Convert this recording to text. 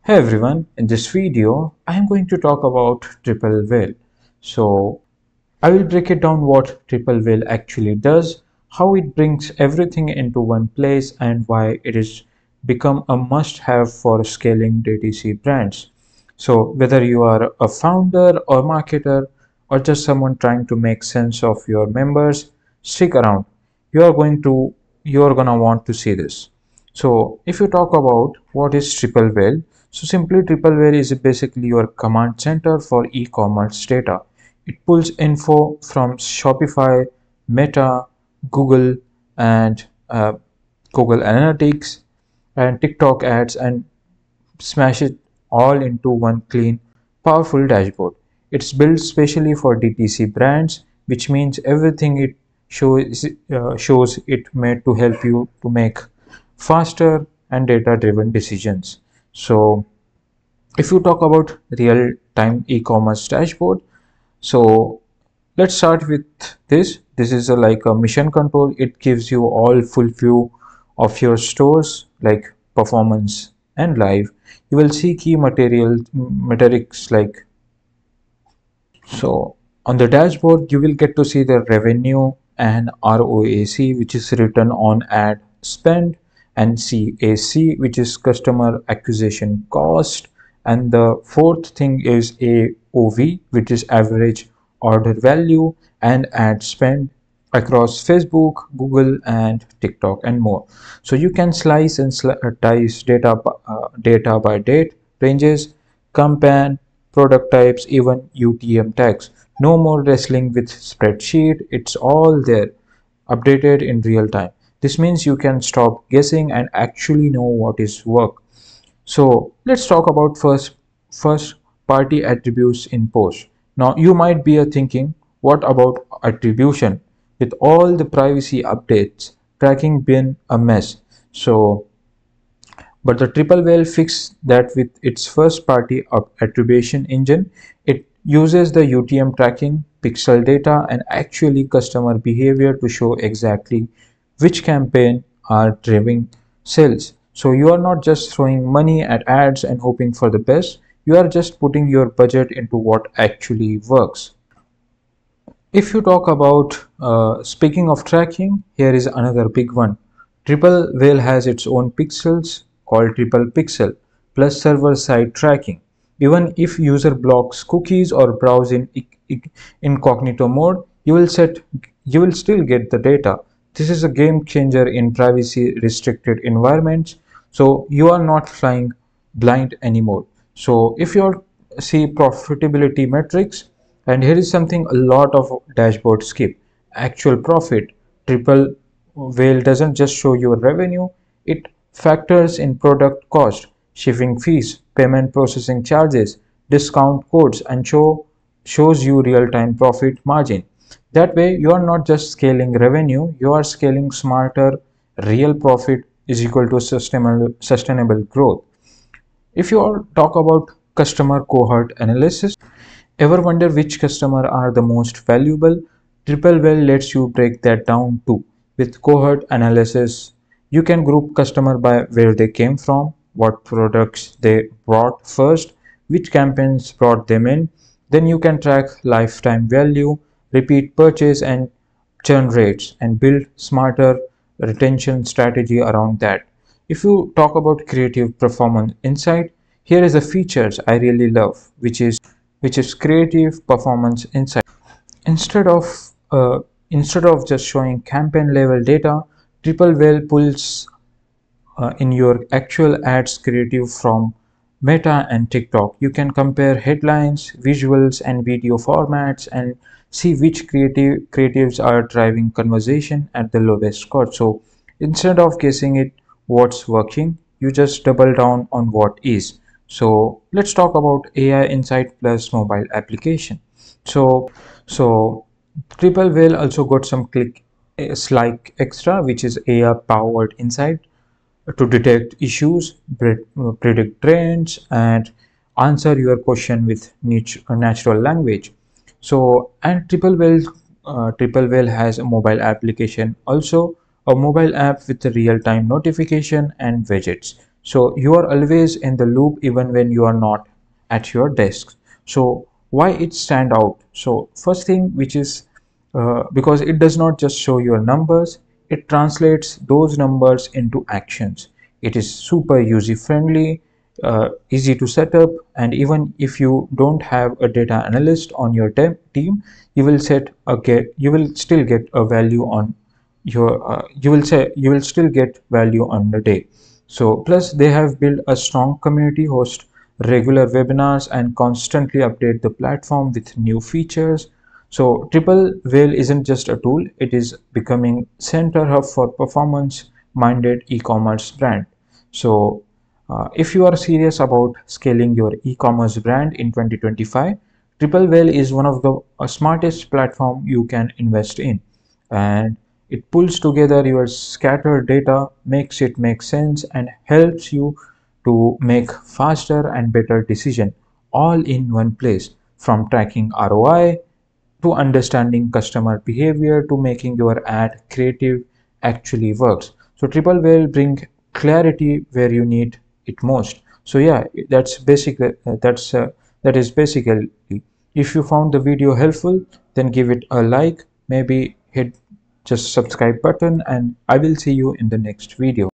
Hey everyone, in this video I am going to talk about triple whale. So I will break it down what triple whale actually does, how it brings everything into one place and why it is become a must-have for scaling DTC brands. So whether you are a founder or marketer or just someone trying to make sense of your members, stick around. You are going to you are gonna want to see this. So if you talk about what is triple whale, so simply triple whale is basically your command center for e-commerce data. It pulls info from Shopify, Meta, Google, and Google Analytics and TikTok ads and smash it all into one clean, powerful dashboard. It's built specially for DTC brands, which means everything it shows it made to help you to make faster and data-driven decisions. So, if you talk about real-time e-commerce dashboard, so let's start with this. This is like a mission control. It gives you all full view of your stores like performance and live. You will see key material metrics like so on the dashboard you will get to see the revenue and ROAC, which is return on ad spend, and CAC, which is customer acquisition cost, and the fourth thing is AOV, which is average order value, and ad spend across Facebook, Google, and TikTok, and more. So you can slice and dice data by date ranges, campaign, product types, even UTM tags. No more wrestling with spreadsheet. It's all there, updated in real time. This means you can stop guessing and actually know what is work. So let's talk about first party attributes in post. Now you might be thinking, what about attribution? With all the privacy updates, tracking been a mess. So but the triple whale fixed that with its first party attribution engine. It uses the UTM tracking, pixel data, and actually customer behavior to show exactly which campaign are driving sales. So you are not just throwing money at ads and hoping for the best, you are just putting your budget into what actually works. If you talk about speaking of tracking, here is another big one. Triple Whale has its own pixels called Triple Pixel plus server-side tracking. Even if user blocks cookies or browse in incognito mode, you will still get the data. This is a game changer in privacy restricted environments. So you are not flying blind anymore. So if you see profitability metrics, and here is something a lot of dashboards skip. Actual profit. Triple whale doesn't just show your revenue, it factors in product cost, shipping fees, payment processing charges, discount codes, and shows you real-time profit margin. That way you are not just scaling revenue, you are scaling smarter. Real profit is equal to sustainable growth. If you all talk about customer cohort analysis, ever wonder which customer are the most valuable? Triple Well lets you break that down too. With cohort analysis, you can group customer by where they came from, what products they bought first, which campaigns brought them in. Then you can track lifetime value, repeat purchase, and churn rates and build smarter retention strategy around that. If you talk about creative performance insight, here is a features I really love, which is creative performance insight. Instead of uh, instead of just showing campaign level data, Triple Whale pulls in your actual ads creative from Meta and TikTok. You can compare headlines, visuals, and video formats and see which creatives are driving conversation at the lowest cost. So instead of guessing it what's working, you just double down on what is. So let's talk about AI Insight plus mobile application. So Triple Whale also got some click like extra, which is AI powered insight to detect issues, predict trends, and answer your question with natural language. So, and Triple Whale has a mobile application also, a mobile app with a real-time notification and widgets. So you are always in the loop even when you are not at your desk. So why it stand out? So first thing, which is because it does not just show your numbers, it translates those numbers into actions. It is super user friendly, easy to set up, and even if you don't have a data analyst on your team, you will still get a value on you will still get value on the day. So plus they have built a strong community, host regular webinars, and constantly update the platform with new features. So Triple Whale isn't just a tool, it is becoming center hub for performance minded e-commerce brand. So if you are serious about scaling your e-commerce brand in 2025, Triple Whale is one of the smartest platform you can invest in. And it pulls together your scattered data, makes it make sense, and helps you to make faster and better decision all in one place, from tracking ROI to understanding customer behavior to making your ad creative actually works. So Triple will bring clarity where you need it most. So yeah, that is basically. If you found the video helpful, then give it a like, maybe hit just subscribe button, and I will see you in the next video.